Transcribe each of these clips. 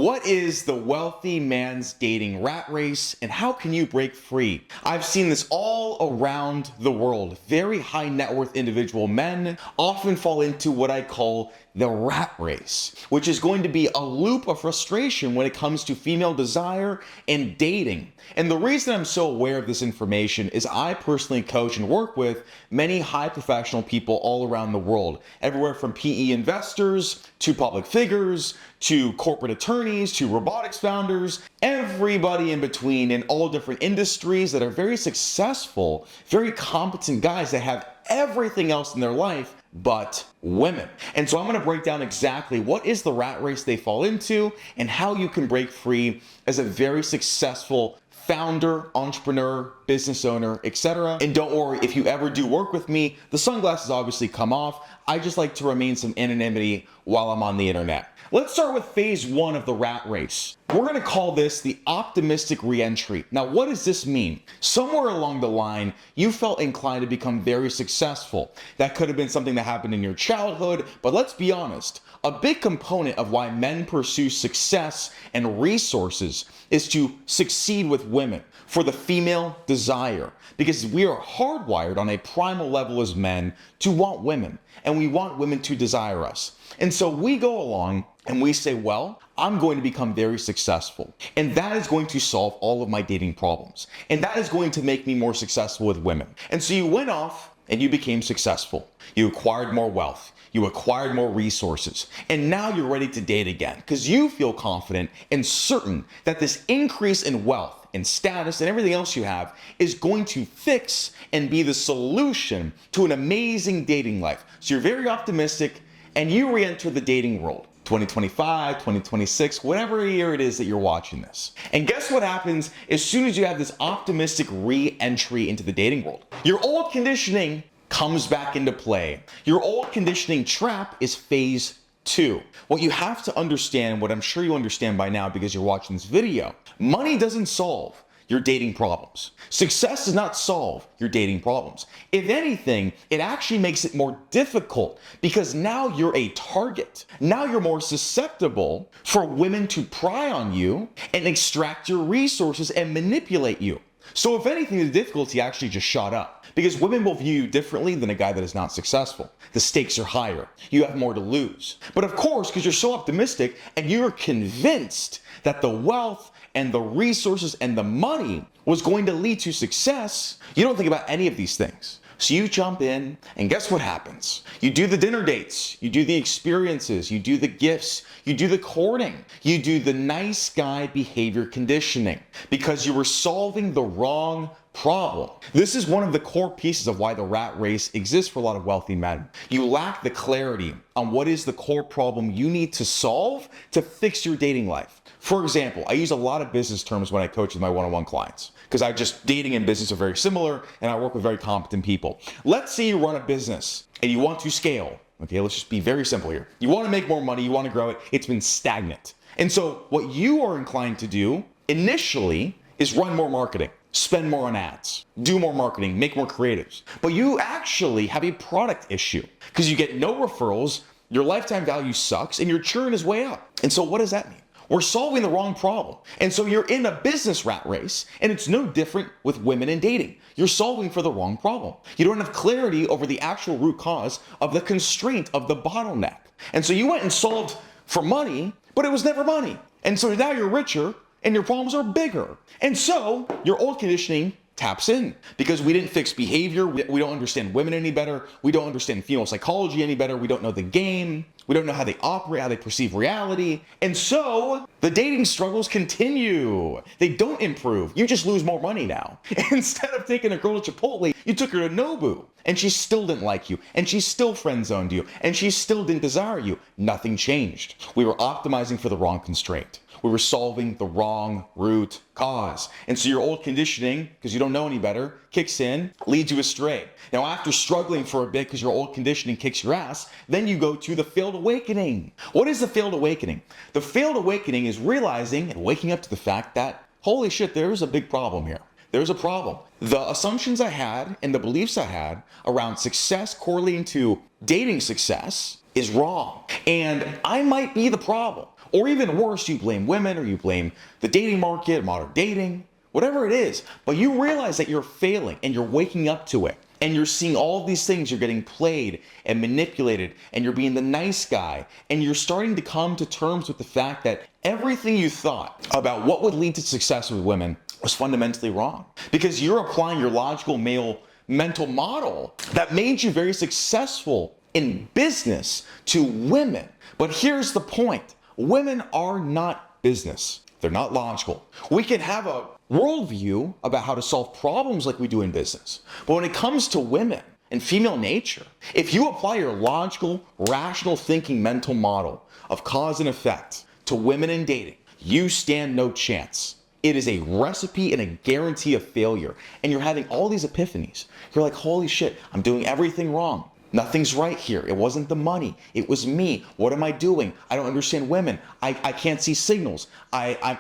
What is the wealthy man's dating rat race and how can you break free? I've seen this all around the world. Very high net worth individual men often fall into what I call the rat race, which is going to be a loop of frustration when it comes to female desire and dating. And the reason I'm so aware of this information is I personally coach and work with many high professional people all around the world, everywhere from PE investors to public figures to corporate attorneys to robotics founders, everybody in between in all different industries that are very successful, very competent guys that have everything else in their life but women. And so I'm going to break down exactly what is the rat race they fall into and how you can break free as a very successful founder, entrepreneur, business owner, etc. And don't worry, if you ever do work with me, the sunglasses obviously come off. I just like to remain some anonymity while I'm on the internet. Let's start with phase one of the rat race. We're going to call this the optimistic reentry. Now, what does this mean? Somewhere along the line, you felt inclined to become very successful. That could have been something that happened in your childhood, but let's be honest. A big component of why men pursue success and resources is to succeed with women, for the female desire, because we are hardwired on a primal level as men to want women, and we want women to desire us. And so we go along and we say, well, I'm going to become very successful, and that is going to solve all of my dating problems, and that is going to make me more successful with women. And so you went off and you became successful. You acquired more wealth. You acquired more resources, and now you're ready to date again because you feel confident and certain that this increase in wealth and status and everything else you have is going to fix and be the solution to an amazing dating life. So you're very optimistic and you re-enter the dating world. 2025, 2026, whatever year it is that you're watching this. And guess what happens as soon as you have this optimistic re-entry into the dating world? Your old conditioning comes back into play. Your old conditioning trap is phase two. What you have to understand, what I'm sure you understand by now because you're watching this video, money doesn't solve your dating problems. Success does not solve your dating problems. If anything, it actually makes it more difficult because now you're a target. Now you're more susceptible for women to pry on you and extract your resources and manipulate you. So if anything, the difficulty actually just shot up because women will view you differently than a guy that is not successful. The stakes are higher. You have more to lose. But of course, because you're so optimistic and you're convinced that the wealth and the resources and the money was going to lead to success, you don't think about any of these things. So you jump in, and guess what happens? You do the dinner dates, you do the experiences, you do the gifts, you do the courting, you do the nice guy behavior conditioning because you were solving the wrong problem. This is one of the core pieces of why the rat race exists for a lot of wealthy men. You lack the clarity on what is the core problem you need to solve to fix your dating life. For example, I use a lot of business terms when I coach with my one-on-one clients because dating and business are very similar and I work with very competent people. Let's say you run a business and you want to scale. Okay, let's just be very simple here. You want to make more money, you want to grow it, it's been stagnant. And so what you are inclined to do initially is run more marketing, spend more on ads, do more marketing, make more creatives. But you actually have a product issue because you get no referrals, your lifetime value sucks, and your churn is way up. And so what does that mean? We're solving the wrong problem. And so you're in a business rat race, and it's no different with women and dating. You're solving for the wrong problem. You don't have clarity over the actual root cause of the constraint of the bottleneck. And so you went and solved for money, but it was never money. And so now you're richer, and your problems are bigger. And so your old conditioning taps in because we didn't fix behavior. We don't understand women any better. We don't understand female psychology any better. We don't know the game. We don't know how they operate, how they perceive reality. And so the dating struggles continue. They don't improve. You just lose more money now. Instead of taking a girl to Chipotle, you took her to Nobu and she still didn't like you and she still friend zoned you and she still didn't desire you. Nothing changed. We were optimizing for the wrong constraint. We were solving the wrong root cause. And so your old conditioning, because you don't know any better, kicks in, leads you astray. Now, after struggling for a bit because your old conditioning kicks your ass, then you go to the failed awakening. What is the failed awakening? The failed awakening is realizing and waking up to the fact that, holy shit, there is a big problem here. There's a problem. The assumptions I had and the beliefs I had around success correlating to dating success is wrong. And I might be the problem. Or even worse, you blame women or you blame the dating market, modern dating, whatever it is. But you realize that you're failing and you're waking up to it. And you're seeing all of these things, you're getting played and manipulated, and you're being the nice guy, and you're starting to come to terms with the fact that everything you thought about what would lead to success with women was fundamentally wrong. Because you're applying your logical male mental model that made you very successful in business to women. But here's the point. Women are not business. They're not logical. We can have a worldview about how to solve problems like we do in business. But when it comes to women and female nature, if you apply your logical, rational thinking mental model of cause and effect to women in dating, you stand no chance. It is a recipe and a guarantee of failure. And you're having all these epiphanies. You're like, holy shit, I'm doing everything wrong. Nothing's right here. It wasn't the money. It was me. What am I doing? I don't understand women. I can't see signals.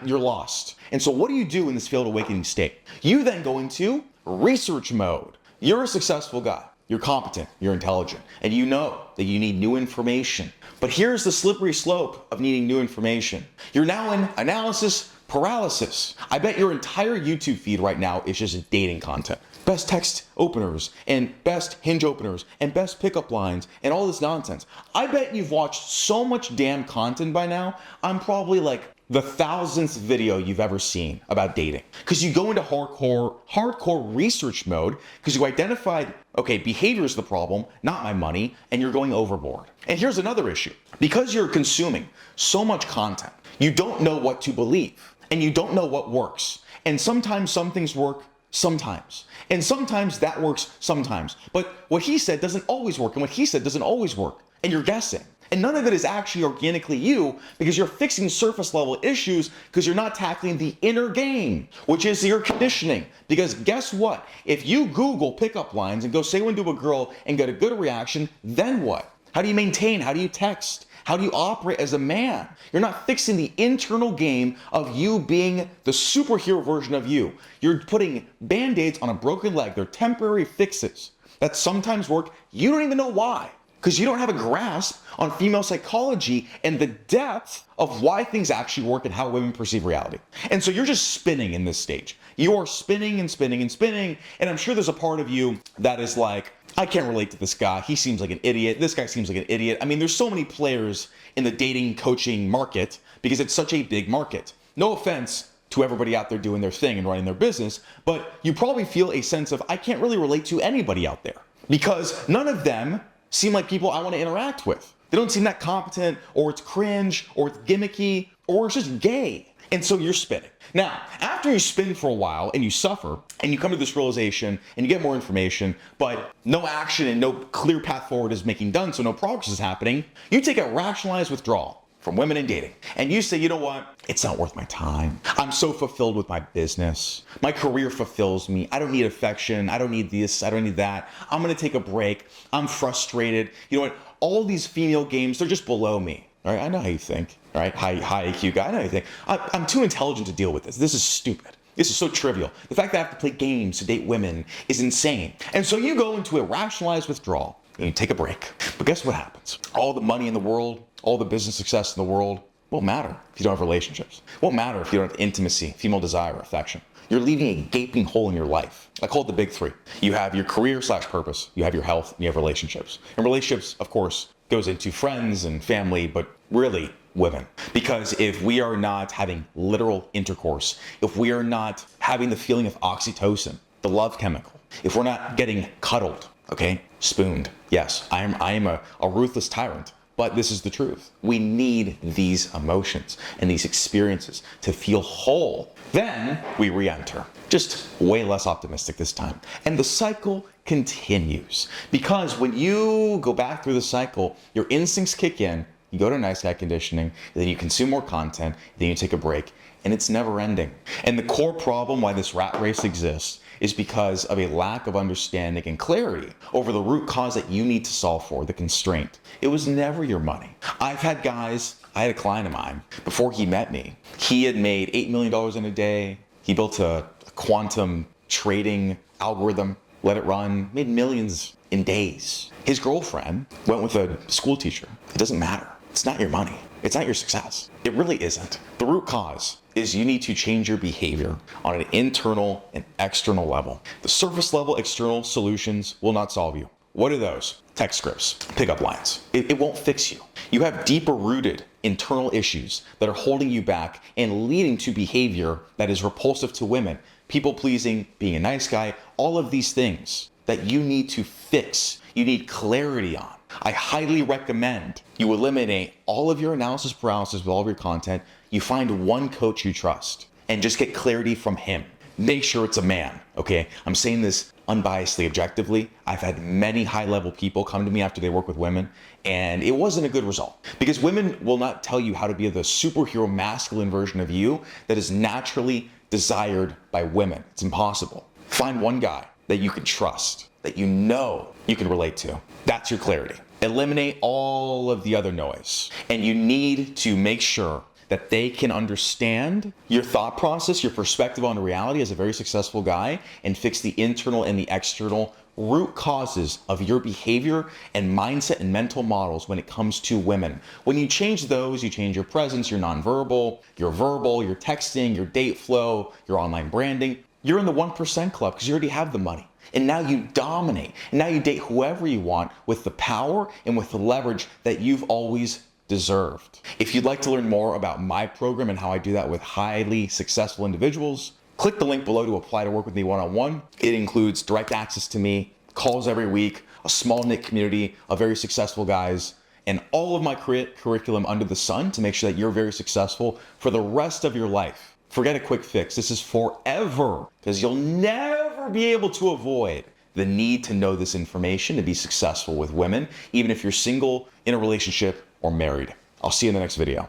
You're lost. And so what do you do in this failed awakening state? You then go into research mode. You're a successful guy. You're competent. You're intelligent. And you know that you need new information. But here's the slippery slope of needing new information. You're now in analysis paralysis. I bet your entire YouTube feed right now is just dating content. Best text openers and best hinge openers and best pickup lines and all this nonsense. I bet you've watched so much damn content by now. I'm probably like the 1000th video you've ever seen about dating. Because you go into hardcore research mode because you identified, okay, behavior is the problem, not my money, and you're going overboard. And here's another issue. Because you're consuming so much content, you don't know what to believe and you don't know what works. And sometimes some things work, sometimes. And sometimes that works sometimes. But what he said doesn't always work, and what he said doesn't always work. And you're guessing. And none of it is actually organically you because you're fixing surface level issues because you're not tackling the inner game, which is your conditioning. Because guess what? If you Google pickup lines and go say one to a girl and get a good reaction, then what? How do you maintain? How do you text? How do you operate as a man? You're not fixing the internal game of you being the superhero version of you. You're putting band-aids on a broken leg. They're temporary fixes that sometimes work. You don't even know why, because you don't have a grasp on female psychology and the depth of why things actually work and how women perceive reality. And so you're just spinning in this stage. You are spinning and spinning and spinning. And I'm sure there's a part of you that is like, I can't relate to this guy. He seems like an idiot. This guy seems like an idiot. I mean, there's so many players in the dating coaching market because it's such a big market. No offense to everybody out there doing their thing and running their business, but you probably feel a sense of, I can't really relate to anybody out there because none of them seem like people I want to interact with. They don't seem that competent, or it's cringe, or it's gimmicky, or it's just gay. And so you're spinning. Now, after you spin for a while and you suffer and you come to this realization and you get more information, but no action and no clear path forward is making done, so no progress is happening, you take a rationalized withdrawal from women in dating. And you say, you know what? It's not worth my time. I'm so fulfilled with my business. My career fulfills me. I don't need affection. I don't need this. I don't need that. I'm going to take a break. I'm frustrated. You know what? All these female games, they're just below me. All right, I know how you think. All right, high IQ guy, I know how you think. I'm too intelligent to deal with this. This is stupid. This is so trivial. The fact that I have to play games to date women is insane. And so you go into a rationalized withdrawal and you take a break. But guess what happens? All the money in the world, all the business success in the world won't matter if you don't have relationships. It won't matter if you don't have intimacy, female desire, affection. You're leaving a gaping hole in your life. I call it the big three. You have your career/purpose, you have your health, and you have relationships. And relationships, of course, goes into friends and family, but really women. Because if we are not having literal intercourse, if we are not having the feeling of oxytocin, the love chemical, if we're not getting cuddled, okay, spooned, yes, I am a ruthless tyrant, but this is the truth. We need these emotions and these experiences to feel whole. Then we re-enter, just way less optimistic this time. And the cycle continues. Because when you go back through the cycle, your instincts kick in, you go to nice guy conditioning, then you consume more content, then you take a break, and it's never ending. And the core problem why this rat race exists is because of a lack of understanding and clarity over the root cause that you need to solve for, the constraint. It was never your money. I've had guys, I had a client of mine, before he met me, he had made $8 million in a day. He built a quantum trading algorithm, let it run, made millions in days. His girlfriend went with a school teacher. It doesn't matter. It's not your money. It's not your success. It really isn't. The root cause is you need to change your behavior on an internal and external level. The surface level external solutions will not solve you. What are those? Text scripts, pickup lines. It won't fix you. You have deeper rooted internal issues that are holding you back and leading to behavior that is repulsive to women. People pleasing, being a nice guy, all of these things that you need to fix. You need clarity on. I highly recommend you eliminate all of your analysis paralysis with all of your content. You find one coach you trust and just get clarity from him. Make sure it's a man, okay? I'm saying this unbiasedly, objectively. I've had many high-level people come to me after they work with women, and it wasn't a good result. Because women will not tell you how to be the superhero masculine version of you that is naturally desired by women. It's impossible. Find one guy that you can trust, that you know you can relate to. That's your clarity. Eliminate all of the other noise. And you need to make sure that they can understand your thought process, your perspective on reality as a very successful guy, and fix the internal and the external root causes of your behavior and mindset and mental models when it comes to women. When you change those, you change your presence, your nonverbal, your verbal, your texting, your date flow, your online branding. You're in the 1% club because you already have the money. And now you dominate. And now you date whoever you want with the power and with the leverage that you've always deserved. If you'd like to learn more about my program and how I do that with highly successful individuals, click the link below to apply to work with me one-on-one. It includes direct access to me, calls every week, a small knit community of very successful guys, and all of my curriculum under the sun to make sure that you're very successful for the rest of your life. Forget a quick fix. This is forever, because you'll never be able to avoid the need to know this information to be successful with women, even if you're single, in a relationship, or married. I'll see you in the next video.